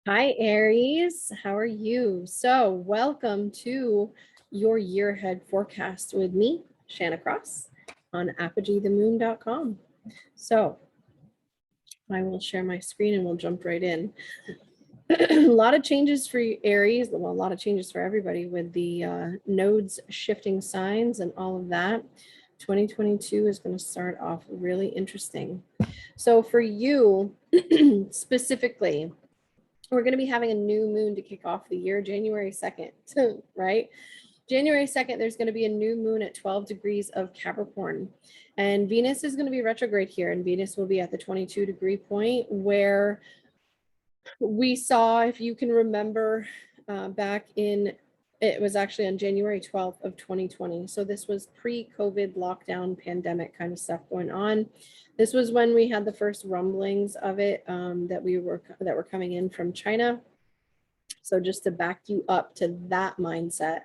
Hi, Aries. How are you? So, welcome to your year ahead forecast with me, Shanna Cross, on apogeethemoon.com. So, I will share my screen and we'll jump right in. A lot of changes for Aries, well, a lot of changes for everybody with the nodes shifting signs and all of that. 2022 is going to start off really interesting. So, for you specifically, we're going to be having a new moon to kick off the year, January 2nd, right? January 2nd, there's going to be a new moon at 12 degrees of Capricorn. And Venus is going to be retrograde here, and Venus will be at the 22-degree point where we saw, if you can remember, back in, it was actually on January 12th of 2020. So this was pre-COVID lockdown pandemic kind of stuff going on. This was when we had the first rumblings of it that were coming in from China. So just to back you up to that mindset,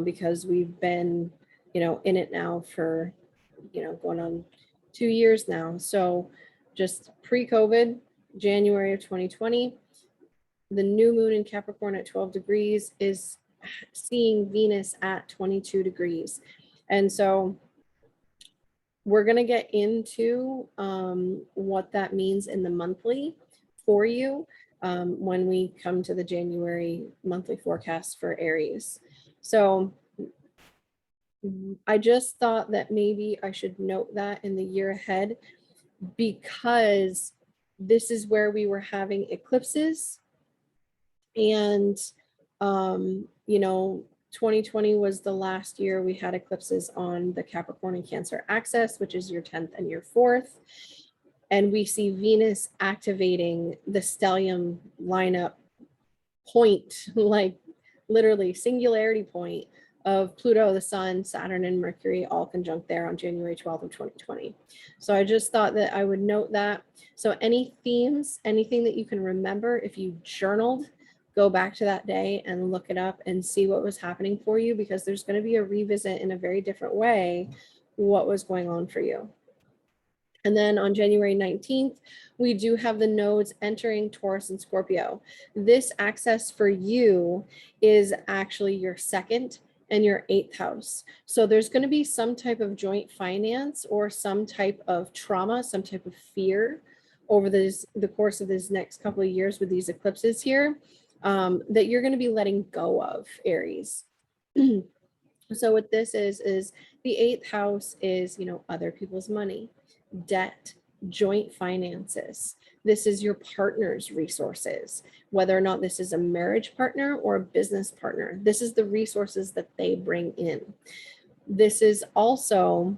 because we've been, in it now for, going on 2 years now. So just pre-COVID, January of 2020, the new moon in Capricorn at 12 degrees is seeing Venus at 22 degrees. And so we're going to get into what that means in the monthly for you when we come to the January monthly forecast for Aries. So I just thought that maybe I should note that in the year ahead, because this is where we were having eclipses. And, 2020 was the last year we had eclipses on the Capricorn and Cancer axis, which is your 10th and your 4th. And we see Venus activating the stellium lineup point, like literally singularity point of Pluto, the Sun, Saturn, and Mercury all conjunct there on January 12th of 2020. So I just thought that I would note that. So any themes, anything that you can remember, if you journaled, go back to that day and look it up and see what was happening for you, because there's going to be a revisit in a very different way what was going on for you. And then on January 19th, we do have the nodes entering Taurus and Scorpio. This axis for you is actually your 2nd and your 8th house. So there's going to be some type of joint finance or some type of trauma, some type of fear over the course of this next couple of years with these eclipses here that you're going to be letting go of, Aries. So what this is the 8th house is, other people's money, debt, joint finances. This is your partner's resources, whether or not this is a marriage partner or a business partner. This is the resources that they bring in. This is also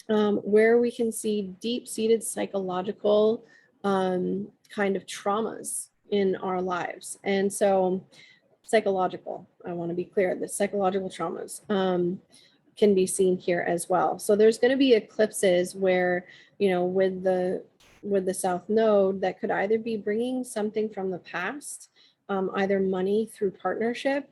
where we can see deep-seated psychological kind of traumas in our lives. And so psychological, I want to be clear, the psychological traumas can be seen here as well. So there's going to be eclipses where, with the South Node, that could either be bringing something from the past, either money through partnership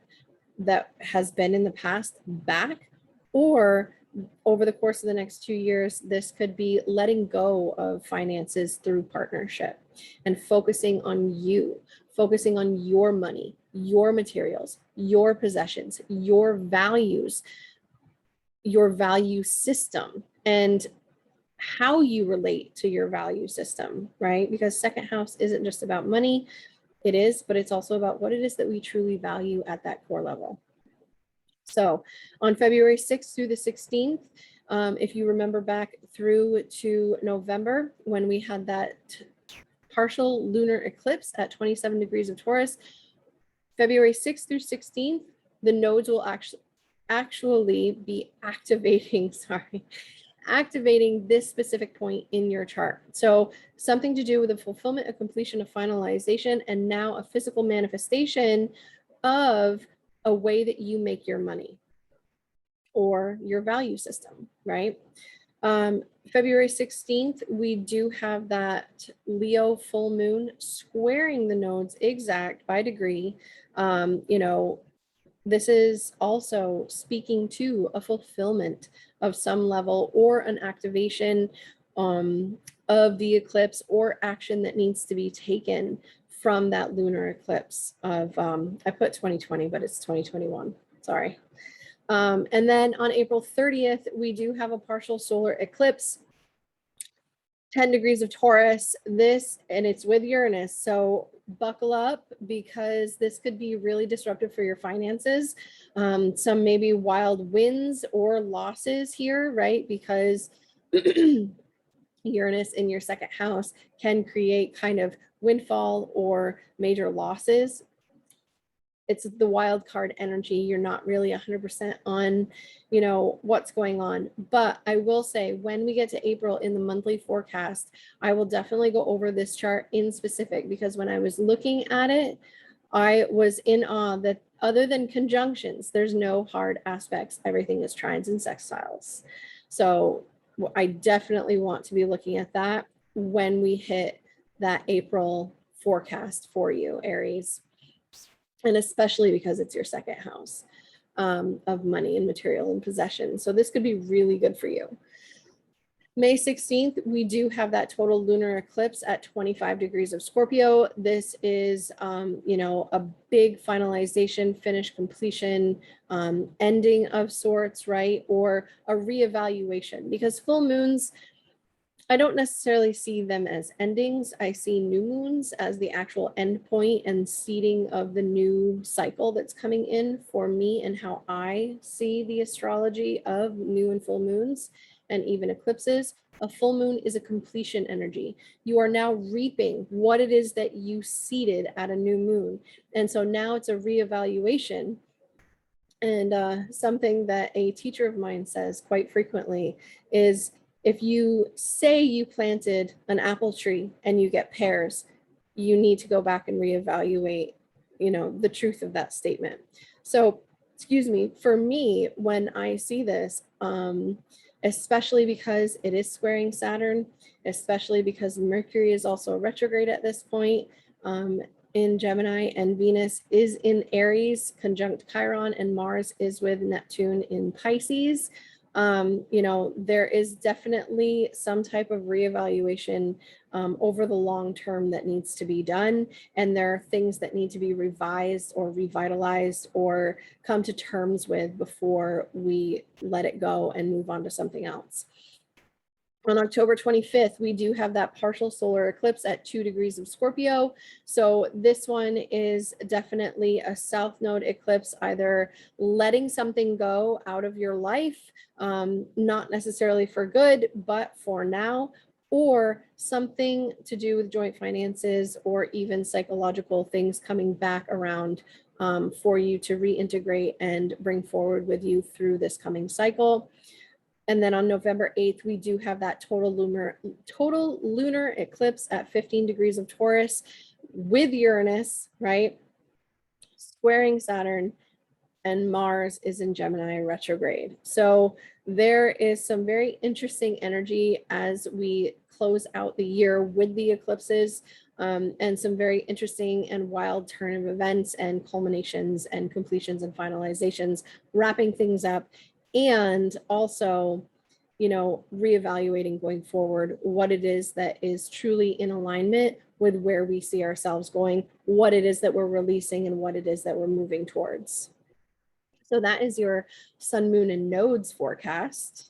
that has been in the past back, or over the course of the next 2 years, this could be letting go of finances through partnership and focusing on you, focusing on your money, your materials, your possessions, your values, your value system, and how you relate to your value system, right? Because 2nd house isn't just about money. It is, but it's also about what it is that we truly value at that core level. So on February 6th through the 16th, if you remember back through to November, when we had that partial lunar eclipse at 27 degrees of Taurus, February 6th through 16th, the nodes will actually be activating, activating this specific point in your chart. So something to do with the fulfillment, a completion, of finalization, and now a physical manifestation of a way that you make your money or your value system, right? February 16th, we do have that Leo full moon squaring the nodes exact by degree. This is also speaking to a fulfillment of some level or an activation of the eclipse or action that needs to be taken from that lunar eclipse of, I put 2020, but it's 2021, sorry. And then on April 30th, we do have a partial solar eclipse, 10 degrees of Taurus, and it's with Uranus. So buckle up, because this could be really disruptive for your finances. Some maybe wild wins or losses here, right? Because Uranus in your second house can create kind of windfall or major losses. It's the wild card energy. You're not really 100% on, what's going on. But I will say, when we get to April in the monthly forecast, I will definitely go over this chart in specific, because when I was looking at it, I was in awe that other than conjunctions, there's no hard aspects. Everything is trines and sextiles. So I definitely want to be looking at that when we hit that April forecast for you, Aries. And especially because it's your second house of money and material and possession. So this could be really good for you. May 16th, we do have that total lunar eclipse at 25 degrees of Scorpio. This is, a big finalization, finish, completion, ending of sorts, right? Or a reevaluation, because full moons, I don't necessarily see them as endings. I see new moons as the actual end point and seeding of the new cycle that's coming in for me, and how I see the astrology of new and full moons and even eclipses. A full moon is a completion energy. You are now reaping what it is that you seeded at a new moon. And so now it's a reevaluation. And something that a teacher of mine says quite frequently is, if you say you planted an apple tree and you get pears, you need to go back and reevaluate, the truth of that statement. So, excuse me, for me, when I see this, especially because it is squaring Saturn, especially because Mercury is also retrograde at this point, in Gemini, and Venus is in Aries, conjunct Chiron, and Mars is with Neptune in Pisces. There is definitely some type of reevaluation over the long term that needs to be done. And there are things that need to be revised or revitalized or come to terms with before we let it go and move on to something else. On October 25th, we do have that partial solar eclipse at 2 degrees of Scorpio. So this one is definitely a south node eclipse, either letting something go out of your life, not necessarily for good, but for now, or something to do with joint finances or even psychological things coming back around for you to reintegrate and bring forward with you through this coming cycle. And then on November 8th, we do have that total lunar eclipse at 15 degrees of Taurus with Uranus, right? Squaring Saturn, and Mars is in Gemini retrograde. So there is some very interesting energy as we close out the year with the eclipses, and some very interesting and wild turn of events and culminations and completions and finalizations, wrapping things up. And also, reevaluating going forward what it is that is truly in alignment with where we see ourselves going, what it is that we're releasing, and what it is that we're moving towards. So that is your sun, moon, and nodes forecast.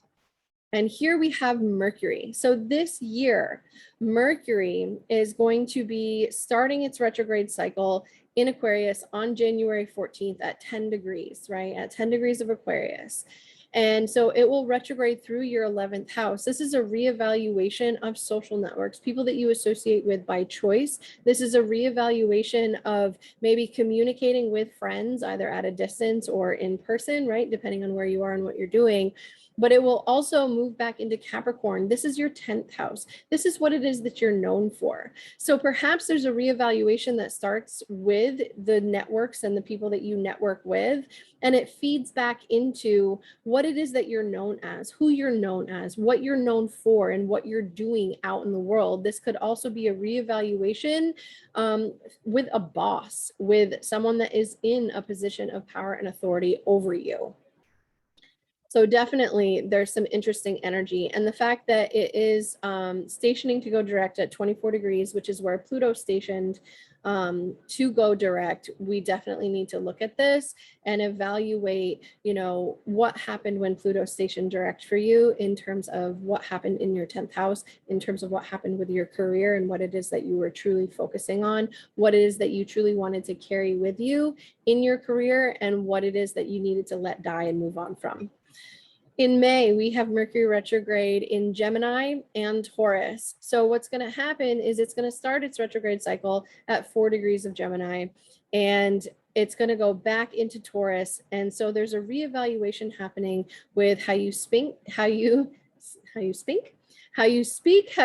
And here we have Mercury. So this year, Mercury is going to be starting its retrograde cycle in Aquarius on January 14th at 10 degrees, right? At 10 degrees of Aquarius. And so it will retrograde through your 11th house. This is a reevaluation of social networks, people that you associate with by choice. This is a reevaluation of maybe communicating with friends, either at a distance or in person, right? Depending on where you are and what you're doing. But it will also move back into Capricorn. This is your 10th house. This is what it is that you're known for. So perhaps there's a reevaluation that starts with the networks and the people that you network with, and it feeds back into what it is that you're known as, who you're known as, what you're known for, and what you're doing out in the world. This could also be a reevaluation with a boss, with someone that is in a position of power and authority over you. So definitely there's some interesting energy, and the fact that it is stationing to go direct at 24 degrees, which is where Pluto's stationed to go direct, we definitely need to look at this and evaluate, you know, what happened when Pluto stationed direct for you in terms of what happened in your 10th house, in terms of what happened with your career and what it is that you were truly focusing on, what it is that you truly wanted to carry with you in your career, and what it is that you needed to let die and move on from. In May, we have Mercury retrograde in Gemini and Taurus. So what's going to happen is it's going to start its retrograde cycle at 4 degrees of Gemini, and it's going to go back into Taurus. And so there's a reevaluation happening with how you speak, how you speak, how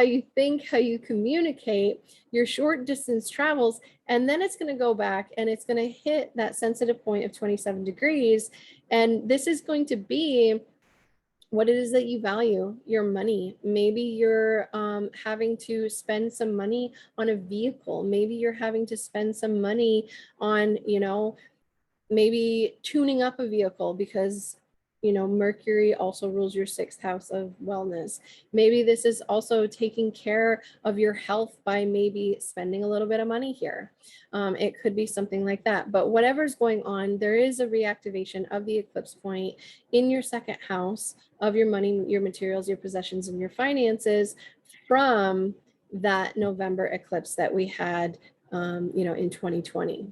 you think, how you communicate, your short distance travels, and then it's going to go back and it's going to hit that sensitive point of 27 degrees. And this is going to be what it is that you value, your money. Maybe you're having to spend some money on a vehicle. Maybe you're having to spend some money on, you know, maybe tuning up a vehicle because, you know, Mercury also rules your 6th house of wellness. Maybe this is also taking care of your health by maybe spending a little bit of money here. It could be something like that. But whatever's going on, there is a reactivation of the eclipse point in your 2nd house of your money, your materials, your possessions, and your finances from that November eclipse that we had, you know, in 2020.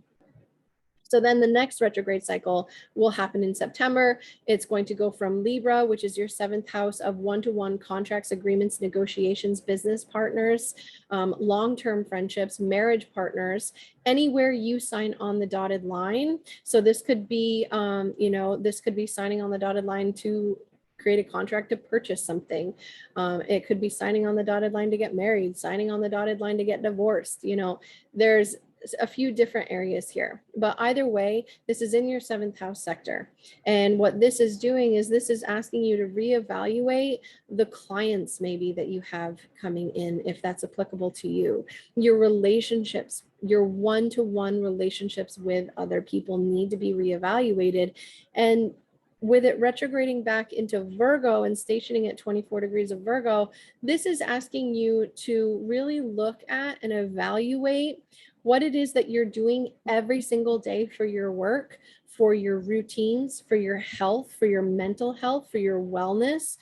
So then the next retrograde cycle will happen in September. It's going to go from Libra, which is your 7th house of one-to-one contracts, agreements, negotiations, business partners, long-term friendships, marriage partners, anywhere you sign on the dotted line. So this could be, you know, this could be signing on the dotted line to create a contract to purchase something. It could be signing on the dotted line to get married, signing on the dotted line to get divorced. You know, there's a few different areas here, but either way, this is in your 7th house sector. And what this is doing is this is asking you to reevaluate the clients maybe that you have coming in, if that's applicable to you. Your relationships, your one-to-one relationships with other people need to be reevaluated. And with it retrograding back into Virgo and stationing at 24 degrees of Virgo, this is asking you to really look at and evaluate what it is that you're doing every single day for your work, for your routines, for your health, for your mental health, for your wellness.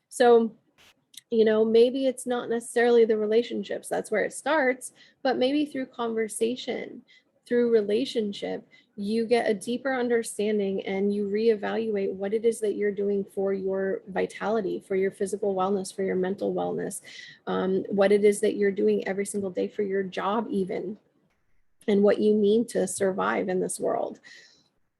So, you know, maybe it's not necessarily the relationships, that's where it starts, but maybe through conversation, through relationship, you get a deeper understanding and you reevaluate what it is that you're doing for your vitality, for your physical wellness, for your mental wellness, what it is that you're doing every single day for your job even, and what you need to survive in this world.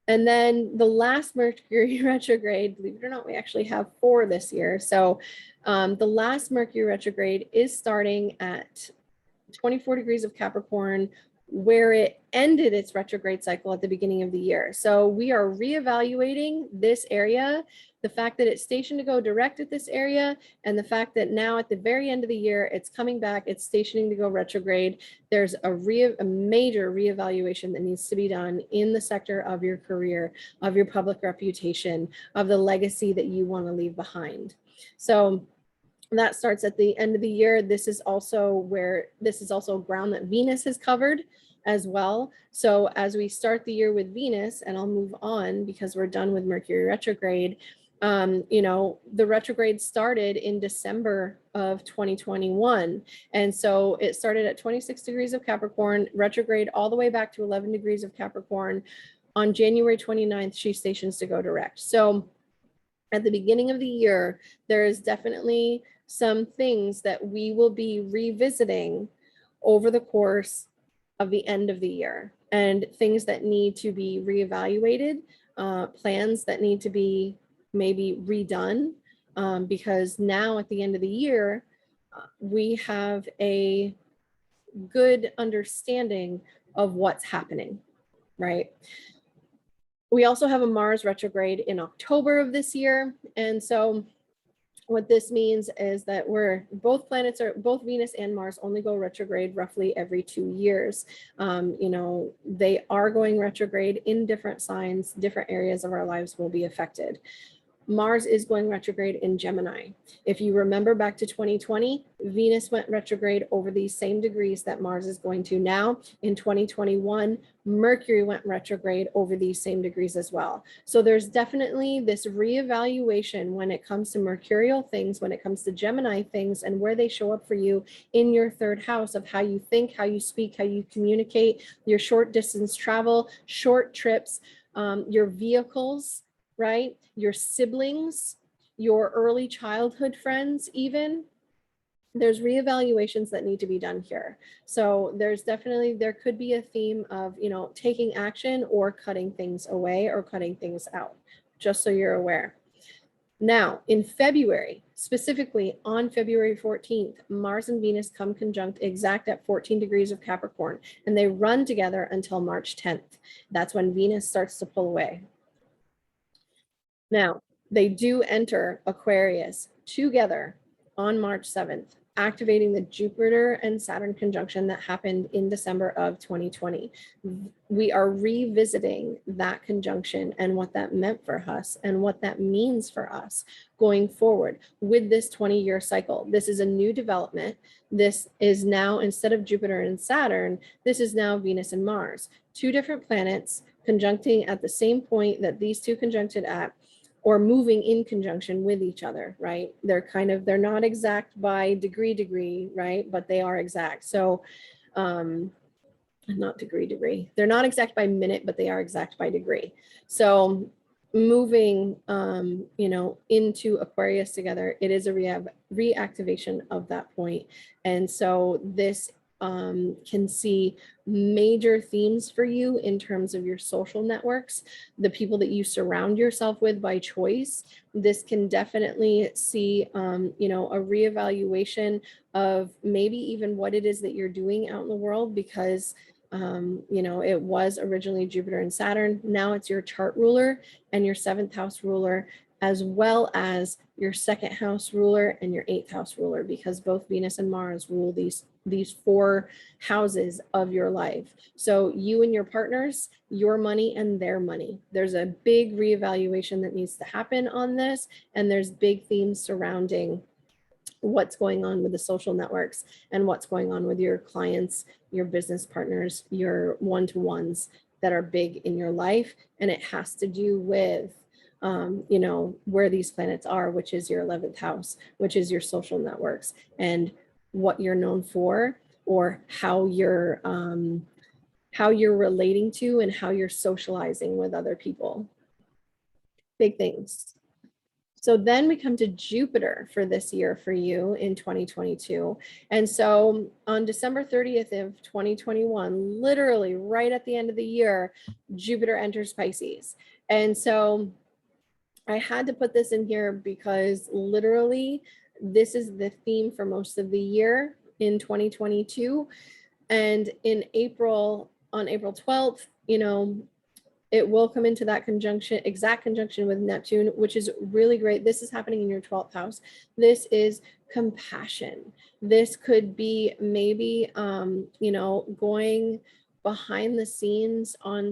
And then the last Mercury retrograde, believe it or not, we actually have 4 this year. So the last Mercury retrograde is starting at 24 degrees of Capricorn, where it ended its retrograde cycle at the beginning of the year. So we are reevaluating this area, the fact that it's stationed to go direct at this area, and the fact that now at the very end of the year, it's coming back, it's stationing to go retrograde. There's a major reevaluation that needs to be done in the sector of your career, of your public reputation, of the legacy that you want to leave behind. So that starts at the end of the year. This is also ground that Venus has covered as well. So as we start the year with Venus, and I'll move on because we're done with Mercury retrograde, you know, the retrograde started in December of 2021. And so it started at 26 degrees of Capricorn, retrograde all the way back to 11 degrees of Capricorn. On January 29th, she stations to go direct. So at the beginning of the year, there is definitely some things that we will be revisiting over the course of the end of the year, and things that need to be reevaluated, plans that need to be maybe redone, because now at the end of the year, we have a good understanding of what's happening, right? We also have a Mars retrograde in October of this year. And so what this means is that both Venus and Mars only go retrograde roughly every 2 years. You know, they are going retrograde in different signs, different areas of our lives will be affected. Mars is going retrograde in Gemini. If you remember back to 2020, Venus went retrograde over these same degrees that Mars is going to now. In 2021, Mercury went retrograde over these same degrees as well. So there's definitely this reevaluation when it comes to Mercurial things, when it comes to Gemini things, and where they show up for you in your third house of how you think, how you speak, how you communicate, your short distance travel, short trips, your vehicles, right? Your siblings, your early childhood friends, even. There's reevaluations that need to be done here. So there's definitely, there could be a theme of, you know, taking action or cutting things away or cutting things out, just so you're aware. Now, in February, specifically on February 14th, Mars and Venus come conjunct exact at 14 degrees of Capricorn, and they run together until March 10th. That's when Venus starts to pull away. Now, they do enter Aquarius together on March 7th, activating the Jupiter and Saturn conjunction that happened in December of 2020. We are revisiting that conjunction and what that meant for us and what that means for us going forward with this 20-year cycle. This is a new development. This is now, instead of Jupiter and Saturn, this is now Venus and Mars, two different planets conjuncting at the same point that these two conjuncted at, or moving in conjunction with each other, right? They're not exact by degree, right? But they are exact. So, not degree. They're not exact by minute, but they are exact by degree. So moving, you know, into Aquarius together, it is a reactivation of that point. And so this can see major themes for you in terms of your social networks, the people that you surround yourself with by choice. This can definitely see, you know, a reevaluation of maybe even what it is that you're doing out in the world, because you know, it was originally Jupiter and Saturn. Now it's your chart ruler and your 7th house ruler, as well as your 2nd house ruler and your 8th house ruler, because both Venus and Mars rule these 4 houses of your life. So you and your partners, your money and their money. There's a big reevaluation that needs to happen on this, and there's big themes surrounding what's going on with the social networks and what's going on with your clients, your business partners, your one-to-ones that are big in your life. And it has to do with you know, where these planets are, which is your 11th house, which is your social networks, and what you're known for, or how you're relating to and how you're socializing with other people. Big things. So then we come to Jupiter for this year for you in 2022. And so on December 30th of 2021, literally right at the end of the year, Jupiter enters Pisces. And so I had to put this in here because literally this is the theme for most of the year in 2022. And in April, on April 12th, you know, it will come into that conjunction, exact conjunction with Neptune, which is really great. This is happening in your 12th house. This is compassion. This could be maybe, you know, going behind the scenes on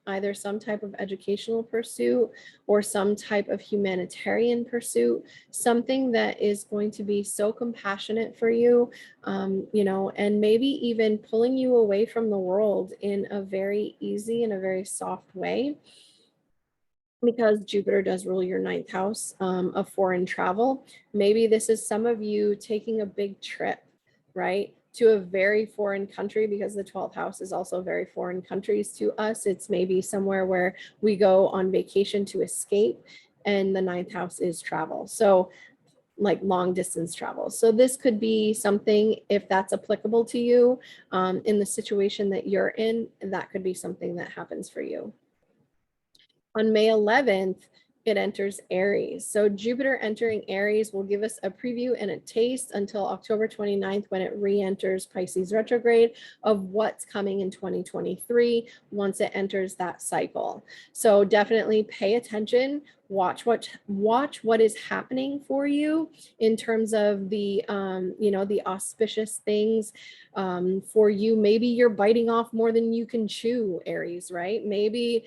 either some type of educational pursuit or some type of humanitarian pursuit, something that is going to be so compassionate for you, you know, and maybe even pulling you away from the world in a very easy and a very soft way, because Jupiter does rule your 9th house of foreign travel. Maybe this is some of you taking a big trip, right, to a very foreign country, because the 12th house is also very foreign countries to us. It's maybe somewhere where we go on vacation to escape, and the 9th house is travel. So like long distance travel. So this could be something, if that's applicable to you in the situation that you're in, that could be something that happens for you. On May 11th, it enters Aries. So Jupiter entering Aries will give us a preview and a taste until October 29th, when it re-enters Pisces retrograde, of what's coming in 2023 once it enters that cycle. So definitely pay attention watch what is happening for you in terms of the the auspicious things for you. Maybe you're biting off more than you can chew, Aries, right? Maybe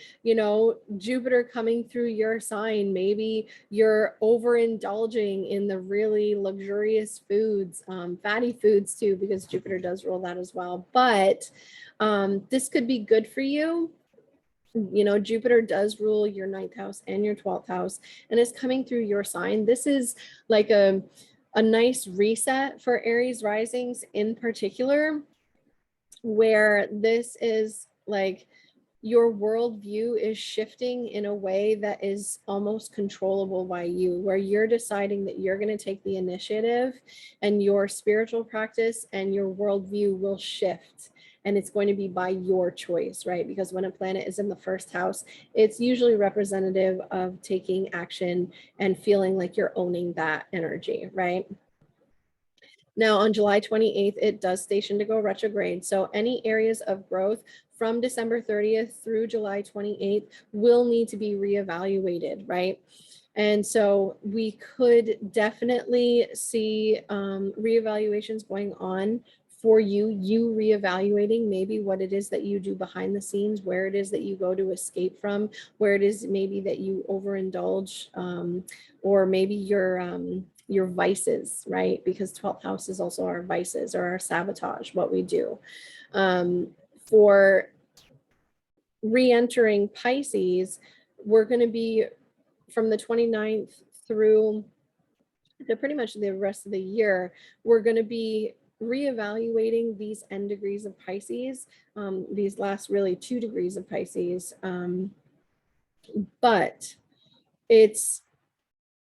Jupiter coming through your sign, maybe you're overindulging in the really luxurious foods, fatty foods too, because Jupiter does rule that as well. But this could be good for you. Jupiter does rule your 9th house and your 12th house, and is coming through your sign. This is like a nice reset for Aries risings in particular, where this is like your worldview is shifting in a way that is almost controllable by you, where you're deciding that you're going to take the initiative, and your spiritual practice and your worldview will shift. And it's going to be by your choice, right? Because when a planet is in the 1st house, it's usually representative of taking action and feeling like you're owning that energy, right? Now, on July 28th, it does station to go retrograde. So any areas of growth from December 30th through July 28th will need to be reevaluated, right? And so we could definitely see reevaluations going on for you reevaluating maybe what it is that you do behind the scenes, where it is that you go to escape from, where it is maybe that you overindulge, or maybe your vices, right? Because 12th house is also our vices or our sabotage, what we do. For re-entering Pisces, we're going to be from the 29th through pretty much the rest of the year, we're going to be reevaluating these end degrees of Pisces, these last really 2 degrees of Pisces. But it's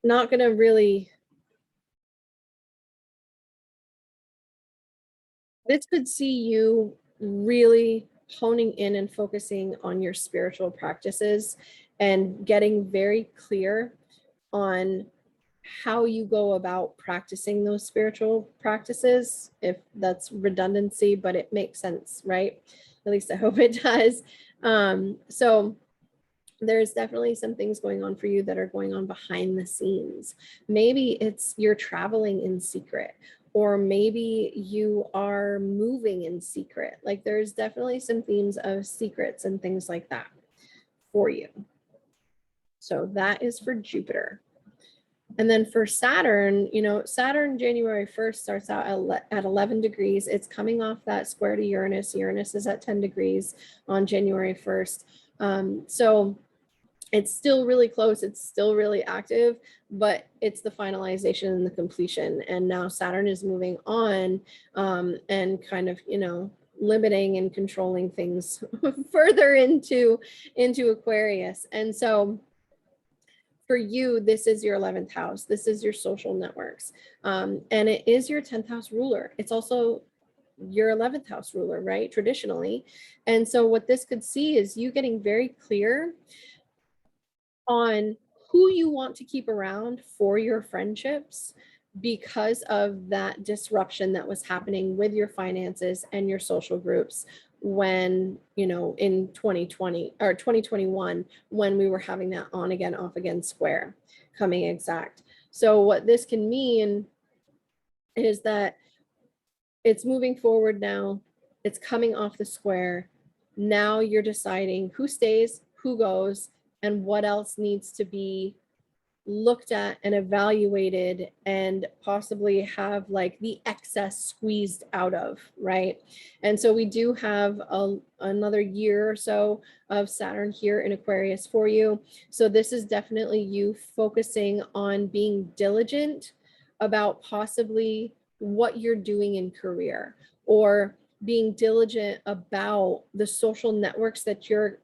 not going to really, this could see you really honing in and focusing on your spiritual practices and getting very clear on how you go about practicing those spiritual practices, if that's redundancy, but it makes sense, right? At least I hope it does. So there's definitely some things going on for you that are going on behind the scenes. Maybe it's you're traveling in secret, or maybe you are moving in secret. Like there's definitely some themes of secrets and things like that for you. So that is for Jupiter. And then for Saturn, Saturn January 1st starts out at 11 degrees. It's coming off that square to Uranus. Uranus is at 10 degrees on January 1st. So it's still really close. It's still really active, but it's the finalization and the completion. And now Saturn is moving on and kind of, limiting and controlling things further into Aquarius. And so for you, this is your 11th house. This is your social networks. And it is your 10th house ruler. It's also your 11th house ruler, right? Traditionally. And so what this could see is you getting very clear on who you want to keep around for your friendships because of that disruption that was happening with your finances and your social groups when, in 2020 or 2021, when we were having that on again, off again square coming exact. So what this can mean is that it's moving forward now, it's coming off the square. Now you're deciding who stays, who goes, and what else needs to be looked at and evaluated and possibly have like the excess squeezed out of, right? And so we do have another year or so of Saturn here in Aquarius for you. So this is definitely you focusing on being diligent about possibly what you're doing in career, or being diligent about the social networks that you're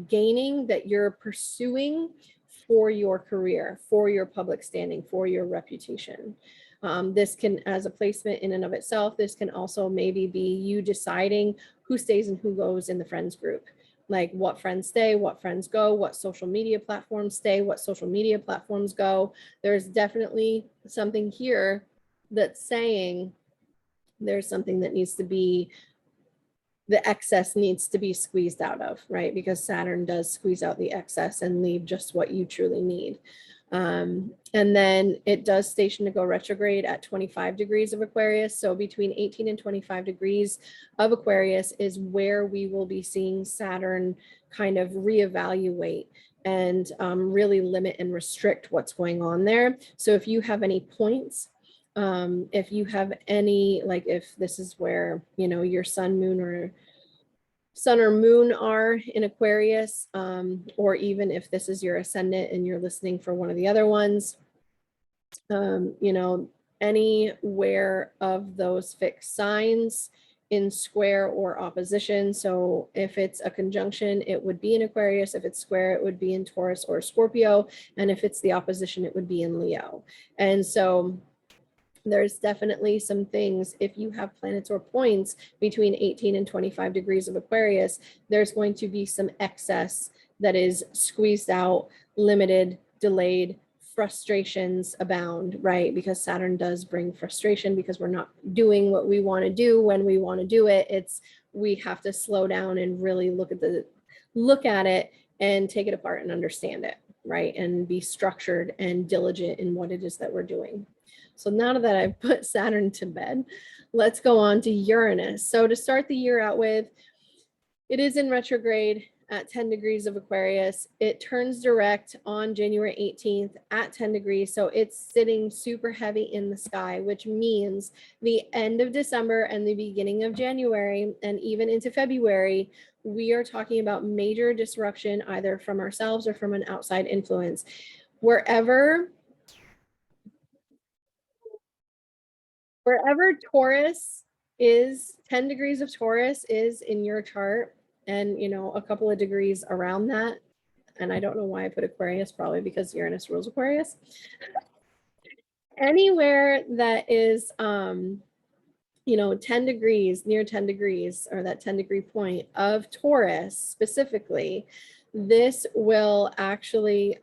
gaining, that you're pursuing for your career, for your public standing, for your reputation. This can, as a placement in and of itself, this can also maybe be you deciding who stays and who goes in the friends group. Like what friends stay, what friends go, what social media platforms stay, what social media platforms go. There's definitely something here that's saying there's something that needs to be the excess needs to be squeezed out of, right? Because Saturn does squeeze out the excess and leave just what you truly need. And then it does station to go retrograde at 25 degrees of Aquarius. So between 18 and 25 degrees of Aquarius is where we will be seeing Saturn kind of reevaluate and really limit and restrict what's going on there. So if you have any points, if you have any, like if this is where, you know, your sun or moon are in Aquarius, or even if this is your ascendant and you're listening for one of the other ones, you know, anywhere of those fixed signs in square or opposition. So if it's a conjunction, it would be in Aquarius. If it's square, it would be in Taurus or Scorpio. And if it's the opposition, it would be in Leo. And so there's definitely some things, if you have planets or points between 18 and 25 degrees of Aquarius, there's going to be some excess that is squeezed out, limited, delayed, frustrations abound, right? Because Saturn does bring frustration because we're not doing what we want to do when we want to do it. We have to slow down and really look at it and take it apart and understand it, right? And be structured and diligent in what it is that we're doing. So now that I've put Saturn to bed, let's go on to Uranus. So to start the year out with, it is in retrograde at 10 degrees of Aquarius. It turns direct on January 18th at 10 degrees. So it's sitting super heavy in the sky, which means the end of December and the beginning of January and even into February, we are talking about major disruption either from ourselves or from an outside influence. Wherever Taurus is, 10 degrees of Taurus is in your chart, and you know, a couple of degrees around that. And I don't know why I put Aquarius, probably because Uranus rules Aquarius. Anywhere that is, you know, 10 degrees, near 10 degrees, or that 10-degree point of Taurus specifically, this will actually,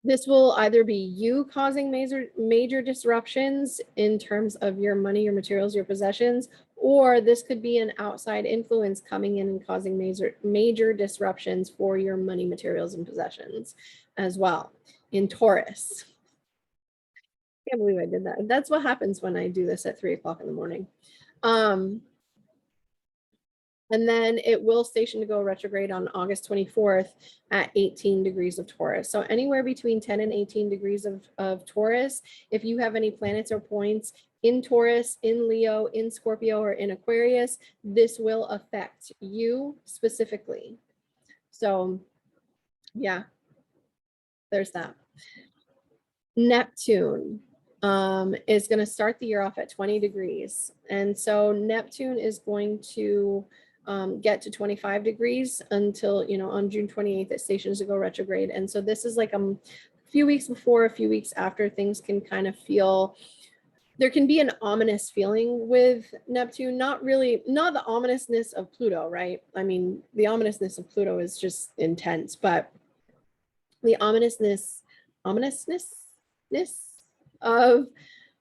this will either be you causing major disruptions in terms of your money, your materials, your possessions, or this could be an outside influence coming in and causing major disruptions for your money, materials, and possessions as well in Taurus. I can't believe I did that. That's what happens when I do this at 3 o'clock in the morning. And then it will station to go retrograde on August 24th at 18 degrees of Taurus. So anywhere between 10 and 18 degrees of Taurus, if you have any planets or points in Taurus, in Leo, in Scorpio, or in Aquarius, this will affect you specifically. So yeah, there's that. Neptune is going to start the year off at 20 degrees. And so Neptune is going to get to 25 degrees until, you know, on June 28th, it stations to go retrograde. And so this is like a few weeks before, a few weeks after, things can kind of feel, there can be an ominous feeling with Neptune, not the ominousness of Pluto, right? I mean, the ominousness of Pluto is just intense, but the ominousness of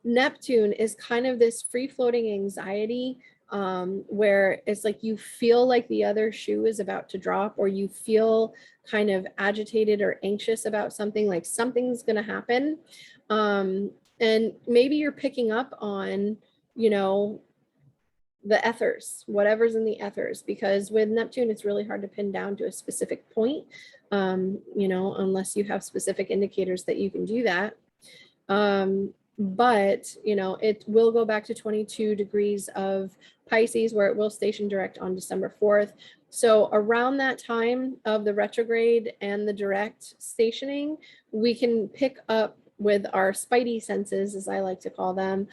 Neptune is kind of this free-floating anxiety, where it's like you feel like the other shoe is about to drop, or you feel kind of agitated or anxious about something, like something's going to happen. And maybe you're picking up on, you know, the ethers, whatever's in the ethers, because with Neptune, it's really hard to pin down to a specific point, you know, unless you have specific indicators that you can do that. But, you know, it will go back to 22 degrees of Pisces, where it will station direct on December 4th. So around that time of the retrograde and the direct stationing, we can pick up with our spidey senses, as I like to call them,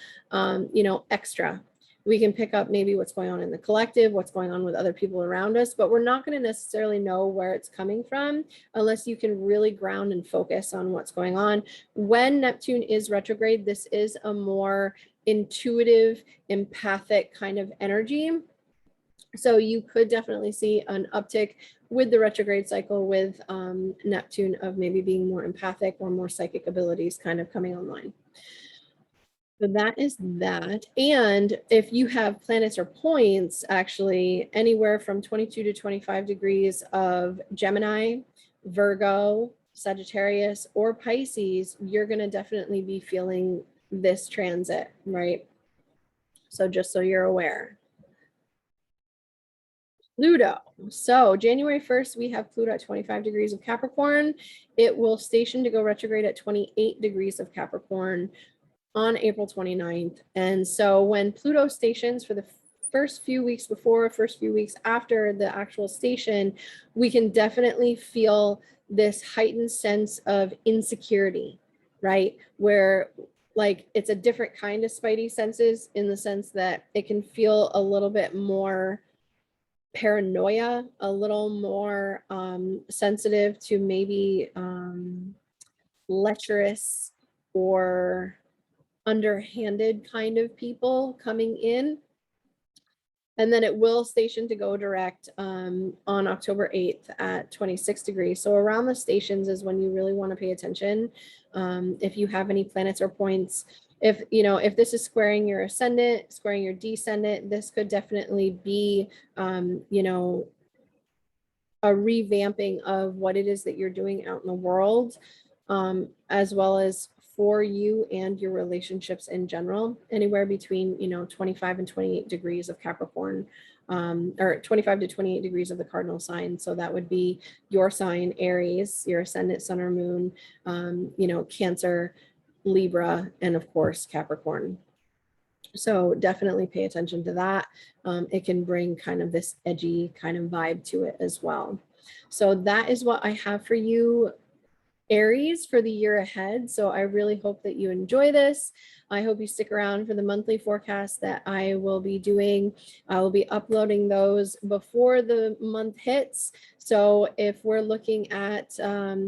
you know, extra. We can pick up maybe what's going on in the collective, what's going on with other people around us, but we're not going to necessarily know where it's coming from unless you can really ground and focus on what's going on. When Neptune is retrograde, this is a more intuitive, empathic kind of energy. So you could definitely see an uptick with the retrograde cycle with Neptune of maybe being more empathic or more psychic abilities kind of coming online. So that is that. And if you have planets or points, actually anywhere from 22 to 25 degrees of Gemini, Virgo, Sagittarius, or Pisces, you're going to definitely be feeling this transit, right? So just so you're aware. Pluto. So January 1st, we have Pluto at 25 degrees of Capricorn. It will station to go retrograde at 28 degrees of Capricorn on April 29th. And so when Pluto stations for the first few weeks before, first few weeks after the actual station, we can definitely feel this heightened sense of insecurity, right? Where like it's a different kind of spidey senses in the sense that it can feel a little bit more paranoia, a little more sensitive to maybe lecherous or underhanded kind of people coming in. And then it will station to go direct on October 8th at 26 degrees. So around the stations is when you really want to pay attention. If you have any planets or points, if if this is squaring your ascendant, squaring your descendant, this could definitely be a revamping of what it is that you're doing out in the world, as well as for you and your relationships in general, anywhere between 25 and 28 degrees of Capricorn, or 25 to 28 degrees of the cardinal sign. So that would be your sign, Aries, your ascendant, sun or moon, Cancer, Libra, and of course Capricorn. So definitely pay attention to that. It can bring kind of this edgy kind of vibe to it as well. So that is what I have for you, Aries, for the year ahead. So I really hope that you enjoy this. I hope you stick around for the monthly forecast that I will be doing. I will be uploading those before the month hits. So if we're looking at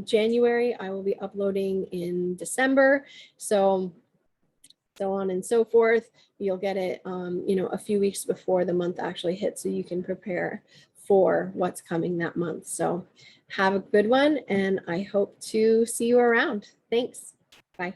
January, I will be uploading in December. So on and so forth. You'll get it, a few weeks before the month actually hits, so you can prepare for what's coming that month. So have a good one, and I hope to see you around. Thanks. Bye.